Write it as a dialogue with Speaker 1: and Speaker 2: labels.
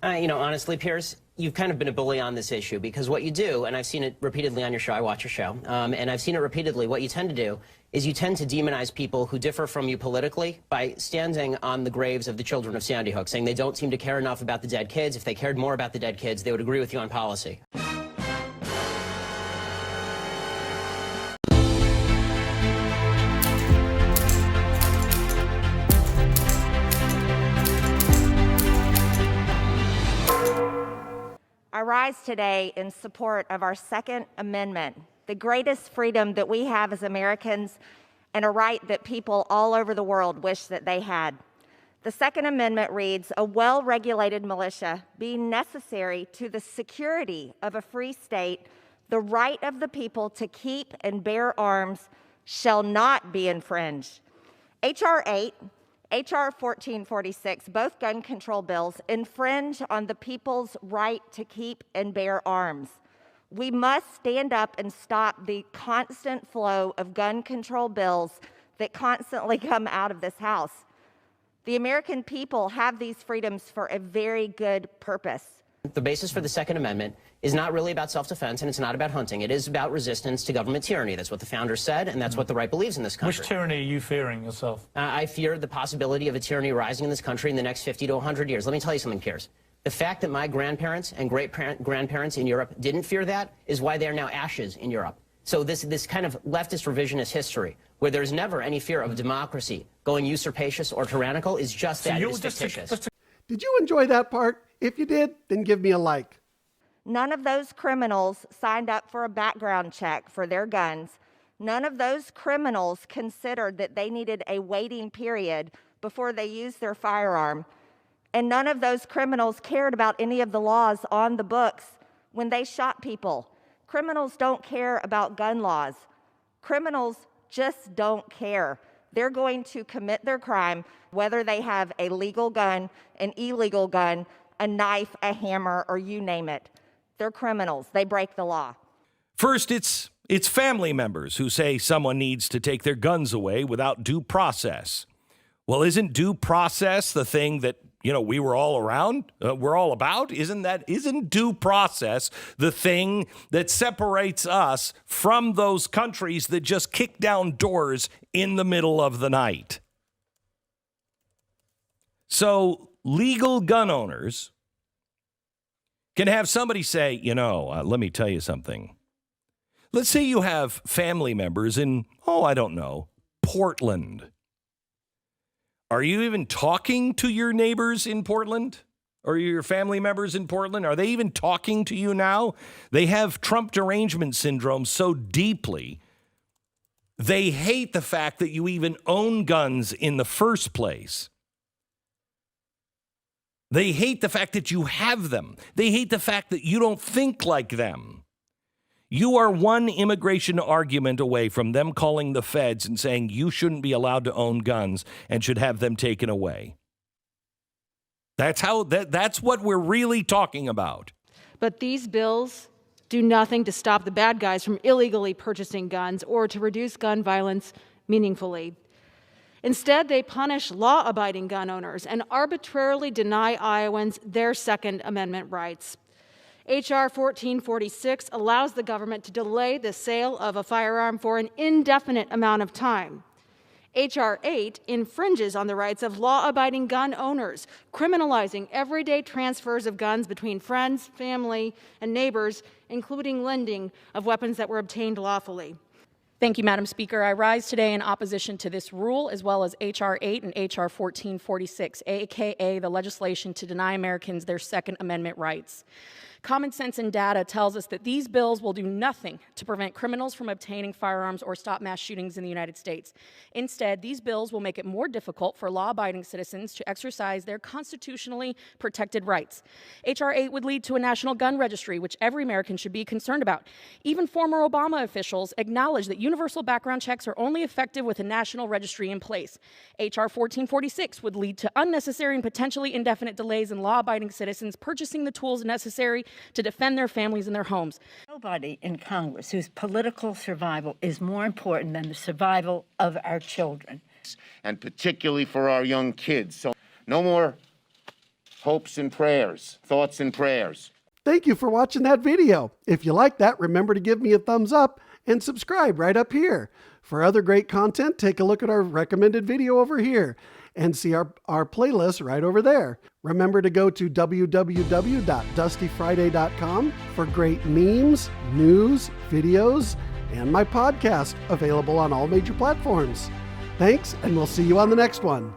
Speaker 1: Honestly, Piers, you've kind of been a bully on this issue because what you do, and I've seen it repeatedly on your show, I watch your show, and I've seen it repeatedly, what you tend to do is you tend to demonize people who differ from you politically by standing on the graves of the children of Sandy Hook, saying they don't seem to care enough about the dead kids. If they cared more about the dead kids, they would agree with you on policy.
Speaker 2: I rise today in support of our Second Amendment, the greatest freedom that we have as Americans and a right that people all over the world wish that they had. The Second Amendment reads, "A well-regulated militia being necessary to the security of a free state, the right of the people to keep and bear arms shall not be infringed." H.R. 8, H.R. 1446, both gun control bills, infringe on the people's right to keep and bear arms. We must stand up and stop the constant flow of gun control bills that constantly come out of this House. The American people have these freedoms for a very good purpose.
Speaker 1: The basis for the Second Amendment is not really about self-defense, and it's not about hunting. It is about resistance to government tyranny. That's what the founders said, and that's what the right believes in this country.
Speaker 3: Which tyranny are you fearing yourself?
Speaker 1: I fear the possibility of a tyranny rising in this country in the next 50 to 100 years. Let me tell you something, Piers. The fact that my grandparents and great-grandparents in Europe didn't fear that is why they are now ashes in Europe. So this kind of leftist revisionist history, where there's never any fear of democracy going usurpacious or tyrannical, is just that. It's fictitious.
Speaker 4: Did you enjoy that part? If you did, then give me a like.
Speaker 2: None of those criminals signed up for a background check for their guns. None of those criminals considered that they needed a waiting period before they used their firearm. And none of those criminals cared about any of the laws on the books when they shot people. Criminals don't care about gun laws. Criminals just don't care. They're going to commit their crime, whether they have a legal gun, an illegal gun, a knife, a hammer, or you name it. They're criminals. They break the law.
Speaker 5: First, it's family members who say someone needs to take their guns away without due process. Well, isn't due process the thing that, we were all around? We're all about? Isn't due process the thing that separates us from those countries that just kick down doors in the middle of the night? So legal gun owners can have somebody say, let me tell you something. Let's say you have family members in, I don't know, Portland. Are you even talking to your neighbors in Portland? Or your family members in Portland? Are they even talking to you now? They have Trump derangement syndrome so deeply, they hate the fact that you even own guns in the first place. They hate the fact that you have them. They hate the fact that you don't think like them. You are one immigration argument away from them calling the feds and saying you shouldn't be allowed to own guns and should have them taken away. That's what we're really talking about.
Speaker 6: But these bills do nothing to stop the bad guys from illegally purchasing guns or to reduce gun violence meaningfully. Instead, they punish law-abiding gun owners and arbitrarily deny Iowans their Second Amendment rights. H.R. 1446 allows the government to delay the sale of a firearm for an indefinite amount of time. H.R. 8 infringes on the rights of law-abiding gun owners, criminalizing everyday transfers of guns between friends, family, and neighbors, including lending of weapons that were obtained lawfully.
Speaker 7: Thank you, Madam Speaker. I rise today in opposition to this rule, as well as H.R. 8 and H.R. 1446, a.k.a. the legislation to deny Americans their Second Amendment rights. Common sense and data tells us that these bills will do nothing to prevent criminals from obtaining firearms or stop mass shootings in the United States. Instead, these bills will make it more difficult for law-abiding citizens to exercise their constitutionally protected rights. H.R. 8 would lead to a national gun registry, which every American should be concerned about. Even former Obama officials acknowledge that universal background checks are only effective with a national registry in place. H.R. 1446 would lead to unnecessary and potentially indefinite delays in law-abiding citizens purchasing the tools necessary to defend their families and their homes.
Speaker 8: Nobody in Congress whose political survival is more important than the survival of our children.
Speaker 9: And particularly for our young kids. So no more hopes and prayers, thoughts and prayers.
Speaker 4: Thank you for watching that video. If you like that, remember to give me a thumbs up and subscribe right up here. For other great content, take a look at our recommended video over here and see our playlist right over there. Remember to go to www.dustyfriday.com for great memes, news, videos, and my podcast available on all major platforms. Thanks, and we'll see you on the next one.